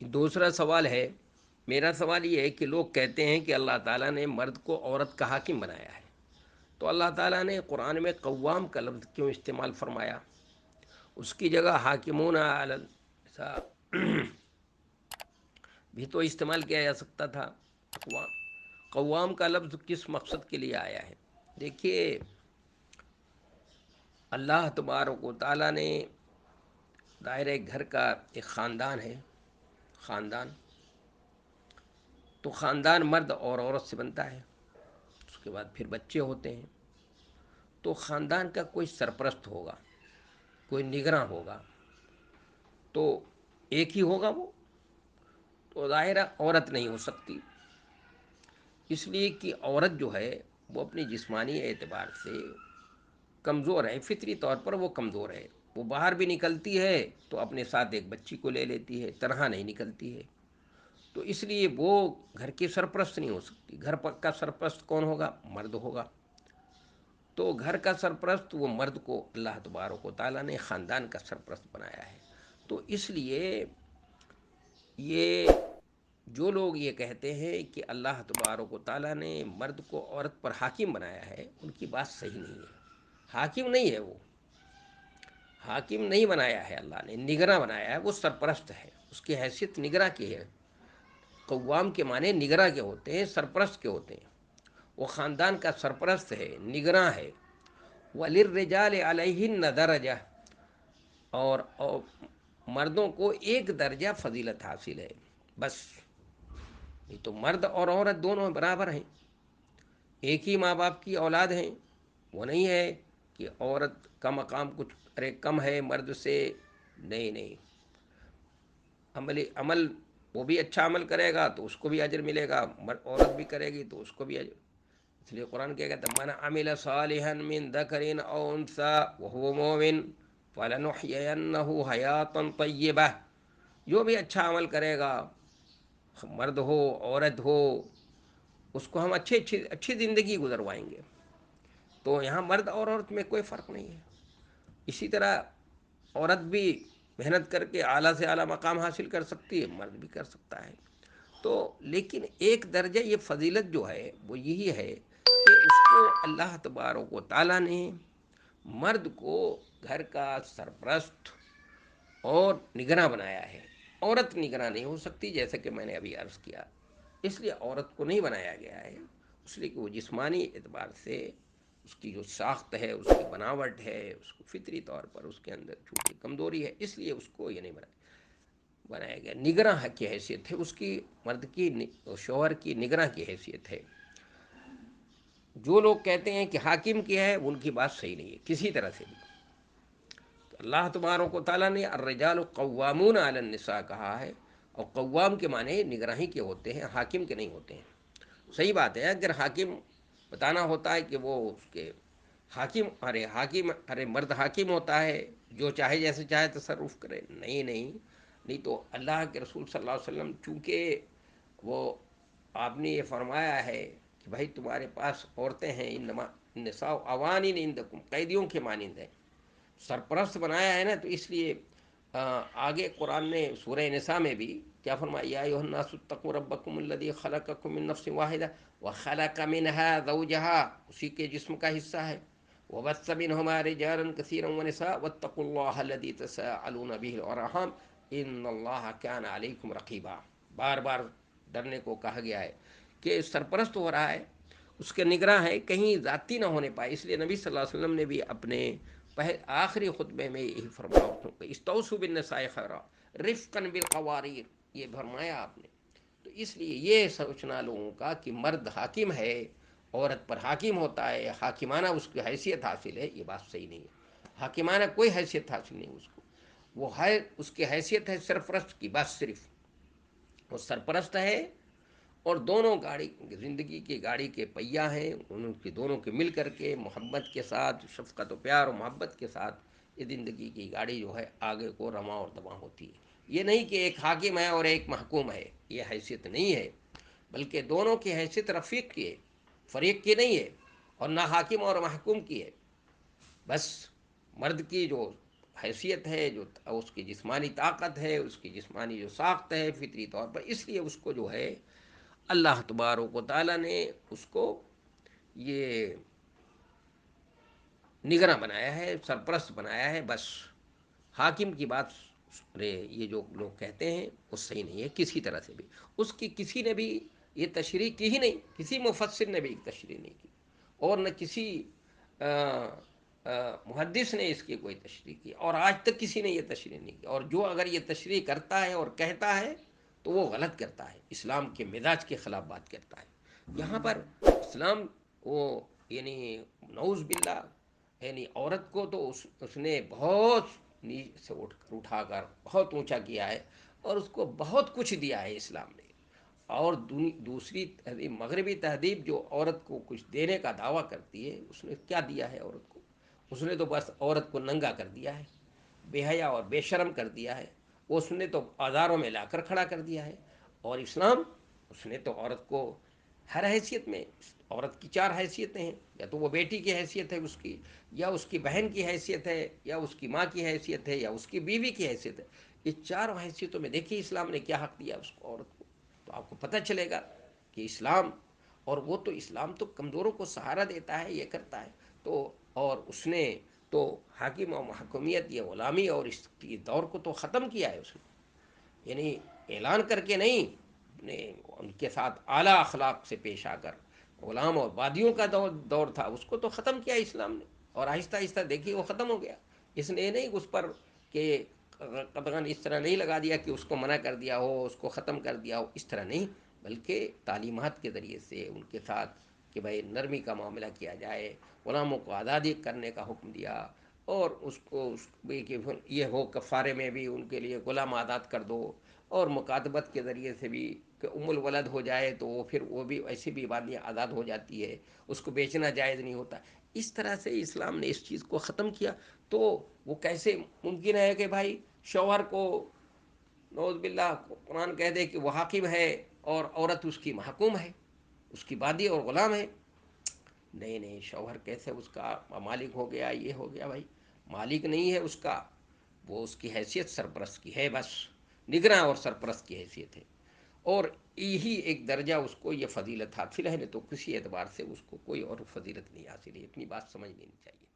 دوسرا سوال ہے، میرا سوال یہ ہے کہ لوگ کہتے ہیں کہ اللہ تعالیٰ نے مرد کو عورت کا حاکم بنایا ہے، تو اللہ تعالیٰ نے قرآن میں قوام کا لفظ کیوں استعمال فرمایا؟ اس کی جگہ حاکمون علی النساء بھی تو استعمال کیا جا سکتا تھا۔ اقوام قوام کا لفظ کس مقصد کے لیے آیا ہے؟ دیکھیے، اللہ تبارک و تعالیٰ نے دائرۂ گھر کا ایک خاندان ہے، خاندان، تو خاندان مرد اور عورت سے بنتا ہے، اس کے بعد پھر بچے ہوتے ہیں، تو خاندان کا کوئی سرپرست ہوگا، کوئی نگراں ہوگا، تو ایک ہی ہوگا وہ، تو ظاہرہ عورت نہیں ہو سکتی، اس لیے کہ عورت جو ہے وہ اپنی جسمانی اعتبار سے کمزور ہے، فطری طور پر وہ کمزور ہے، وہ باہر بھی نکلتی ہے تو اپنے ساتھ ایک بچی کو لے لیتی ہے، تنہا نہیں نکلتی ہے، تو اس لیے وہ گھر کی سرپرست نہیں ہو سکتی۔ گھر کا سرپرست کون ہوگا؟ مرد ہوگا، تو گھر کا سرپرست وہ مرد کو اللہ تبارک و تعالیٰ نے خاندان کا سرپرست بنایا ہے۔ تو اس لیے یہ جو لوگ یہ کہتے ہیں کہ اللہ تبارک و تعالیٰ نے مرد کو عورت پر حاکم بنایا ہے، ان کی بات صحیح نہیں ہے۔ حاکم نہیں ہے وہ، حاکم نہیں بنایا ہے اللہ نے، نگراں بنایا ہے، وہ سرپرست ہے، اس کی حیثیت نگراں کی ہے۔ قوام کے معنی نگراں کے ہوتے ہیں، سرپرست کے ہوتے ہیں، وہ خاندان کا سرپرست ہے، نگراں ہے۔ وَلِلرِّجَالِ عَلَيْهِنَّ دَرَجَةٌ، اور مردوں کو ایک درجہ فضیلت حاصل ہے، بس، نہیں تو مرد اور عورت دونوں برابر ہیں، ایک ہی ماں باپ کی اولاد ہیں، وہ نہیں ہے کہ عورت کا مقام کچھ ارے کم ہے مرد سے، نہیں نہیں، عمل وہ بھی اچھا عمل کرے گا تو اس کو بھی اجر ملے گا، عورت بھی کرے گی تو اس کو بھی اجر، اس لیے قرآن کیا کہتا ہے، من عمل صالحا من ذکر او انثی وهو مؤمن فلنحيينه حیاتا طیبہ، جو بھی اچھا عمل کرے گا، مرد ہو عورت ہو، اس کو ہم اچھی زندگی گزروائیں گے۔ تو یہاں مرد اور عورت میں کوئی فرق نہیں ہے، اسی طرح عورت بھی محنت کر کے اعلیٰ سے اعلیٰ مقام حاصل کر سکتی ہے، مرد بھی کر سکتا ہے، تو لیکن ایک درجہ یہ فضیلت جو ہے وہ یہی ہے کہ اس کو اللہ تبارک و تعالیٰ نے مرد کو گھر کا سرپرست اور نگراں بنایا ہے، عورت نگراں نہیں ہو سکتی، جیسا کہ میں نے ابھی عرض کیا، اس لیے عورت کو نہیں بنایا گیا ہے، اس لیے کہ وہ جسمانی اعتبار سے اس کی جو ساخت ہے، اس کی بناوٹ ہے، اس کو فطری طور پر اس کے اندر چونکہ کمزوری ہے، اس لیے اس کو یہ نہیں بنایا گیا، نگراں کی حیثیت ہے اس کی، مرد کی شوہر کی نگراں کی حیثیت ہے۔ جو لوگ کہتے ہیں کہ حاکم کی ہے، ان کی بات صحیح نہیں ہے کسی طرح سے بھی۔ تو اللہ تبارک و تعالیٰ نے الرجال قوامون علی النساء کہا ہے، اور قوام کے معنی نگراہی کے ہوتے ہیں، حاکم کے نہیں ہوتے ہیں۔ صحیح بات ہے، اگر حاکم بتانا ہوتا ہے کہ وہ اس کے حاکم ارے مرد حاکم ہوتا ہے، جو چاہے جیسے چاہے تصرف کرے، نہیں نہیں، نہیں تو اللہ کے رسول صلی اللہ علیہ وسلم چونکہ وہ آپ نے یہ فرمایا ہے کہ بھائی تمہارے پاس عورتیں ہیں، انما النساء اوانین عندکم، قیدیوں کے مانند ہیں، سرپرست بنایا ہے نا، تو اس لیے آگے قرآن نے سورہ نساء میں بھی کیا فرمایا، یا ایھا الناس اتقوا ربکم الذی خلقکم من نفس واحدہ وخلق منها زوجها، اسی کے جسم کا حصہ ہے، وبث منهما رجالا كثيرا ونساء واتقوا الله الذي تساءلون به والارحام ان اللہ کان علیکم رقیبا، بار بار ڈرنے کو کہا گیا ہے کہ سرپرست ہو رہا ہے، اس کے نگراں ہے، کہیں ذاتی نہ ہونے پائے، اس لیے نبی صلی اللہ علیہ وسلم نے بھی اپنے آخری خطبے میں یہی فرمایا عورتوں کو، استوصوا بالنساء خیرا رفقا بالقواریر، یہ فرمایا آپ نے۔ تو اس لیے یہ سوچنا لوگوں کا کہ مرد حاکم ہے، عورت پر حاکم ہوتا ہے، حاکمانہ اس کی حیثیت حاصل ہے، یہ بات صحیح نہیں ہے، حاکمانہ کوئی حیثیت حاصل نہیں اس کو، وہ ہے اس کی حیثیت ہے سرپرست کی، بس صرف وہ سرپرست ہے، اور دونوں گاڑی زندگی کی گاڑی کے پہیا ہیں، ان کی دونوں کے مل کر کے محبت کے ساتھ، شفقت و پیار و محبت کے ساتھ یہ زندگی کی گاڑی جو ہے آگے کو رواں اور دواں ہوتی ہے۔ یہ نہیں کہ ایک حاکم ہے اور ایک محکوم ہے، یہ حیثیت نہیں ہے، بلکہ دونوں کی حیثیت رفیق کی ہے، فریق کی نہیں ہے، اور نہ حاکم اور محکوم کی ہے، بس مرد کی جو حیثیت ہے، جو اس کی جسمانی طاقت ہے، اس کی جسمانی جو ساخت ہے فطری طور پر، اس لیے اس کو جو ہے اللہ تبارک و تعالیٰ نے اس کو یہ نگراں بنایا ہے، سرپرست بنایا ہے بس۔ حاکم کی بات یہ جو لوگ کہتے ہیں وہ صحیح نہیں ہے کسی طرح سے بھی، اس کی کسی نے بھی یہ تشریح کی ہی نہیں، کسی مفسر نے بھی تشریح نہیں کی، اور نہ کسی محدث نے اس کی کوئی تشریح کی، اور آج تک کسی نے یہ تشریح نہیں کی، اور جو اگر یہ تشریح کرتا ہے اور کہتا ہے تو وہ غلط کرتا ہے، اسلام کے مزاج کے خلاف بات کرتا ہے۔ یہاں پر اسلام وہ یعنی نعوذ باللہ، یعنی عورت کو تو اس نے بہت نیچ سے اٹھا کر بہت اونچا کیا ہے، اور اس کو بہت کچھ دیا ہے اسلام نے۔ اور دوسری تہذیب، مغربی تہذیب جو عورت کو کچھ دینے کا دعویٰ کرتی ہے، اس نے کیا دیا ہے عورت کو؟ اس نے تو بس عورت کو ننگا کر دیا ہے، بے حیا اور بے شرم کر دیا ہے، اس نے تو بازاروں میں لا کر کھڑا کر دیا ہے۔ اور اسلام، اس نے تو عورت کو ہر حیثیت میں، عورت کی چار حیثیتیں ہیں، یا تو وہ بیٹی کی حیثیت ہے اس کی، یا اس کی بہن کی حیثیت ہے، یا اس کی ماں کی حیثیت ہے، یا اس کی بیوی کی حیثیت ہے۔ یہ چار حیثیتوں میں دیکھیے اسلام نے کیا حق دیا اس کو، عورت کو، تو آپ کو پتہ چلے گا کہ اسلام، اور وہ تو اسلام تو کمزوروں کو سہارا دیتا ہے، یہ کرتا ہے تو، اور اس نے تو حاکم و محکومیت، یہ غلامی اور اس کی دور کو تو ختم کیا ہے اس نے، یعنی اعلان کر کے نہیں، نے ان کے ساتھ اعلیٰ اخلاق سے پیش آ کر، غلام اور بادیوں کا دور تھا، اس کو تو ختم کیا اسلام نے، اور آہستہ آہستہ دیکھیے وہ ختم ہو گیا۔ اس نے نہیں اس پر کہ قطعاً اس طرح نہیں لگا دیا کہ اس کو منع کر دیا ہو، اس کو ختم کر دیا ہو، اس طرح نہیں، بلکہ تعلیمات کے ذریعے سے ان کے ساتھ کہ بھائی نرمی کا معاملہ کیا جائے، غلاموں کو آزادی کرنے کا حکم دیا، اور اس کو کہ یہ ہو کفارے میں بھی ان کے لیے غلام آزاد کر دو، اور مکاتبت کے ذریعے سے بھی کہ ام الولد ہو جائے تو وہ پھر وہ بھی ایسی بھی بادیاں آزاد ہو جاتی ہے، اس کو بیچنا جائز نہیں ہوتا۔ اس طرح سے اسلام نے اس چیز کو ختم کیا، تو وہ کیسے ممکن ہے کہ بھائی شوہر کو نعوذ باللہ قرآن کہہ دے کہ وہ حاکم ہے اور عورت اس کی محکوم ہے، اس کی بادی اور غلام ہے؟ نہیں نہیں، شوہر کیسے اس کا مالک ہو گیا، یہ ہو گیا؟ بھائی مالک نہیں ہے اس کا، وہ اس کی حیثیت سرپرست کی ہے بس، نگراں اور سرپرست کی حیثیت ہے، اور یہی ایک درجہ اس کو یہ فضیلت حاصل ہے، نہیں تو کسی اعتبار سے اس کو کوئی اور فضیلت نہیں حاصل ہے، اتنی بات سمجھ لینی چاہیے۔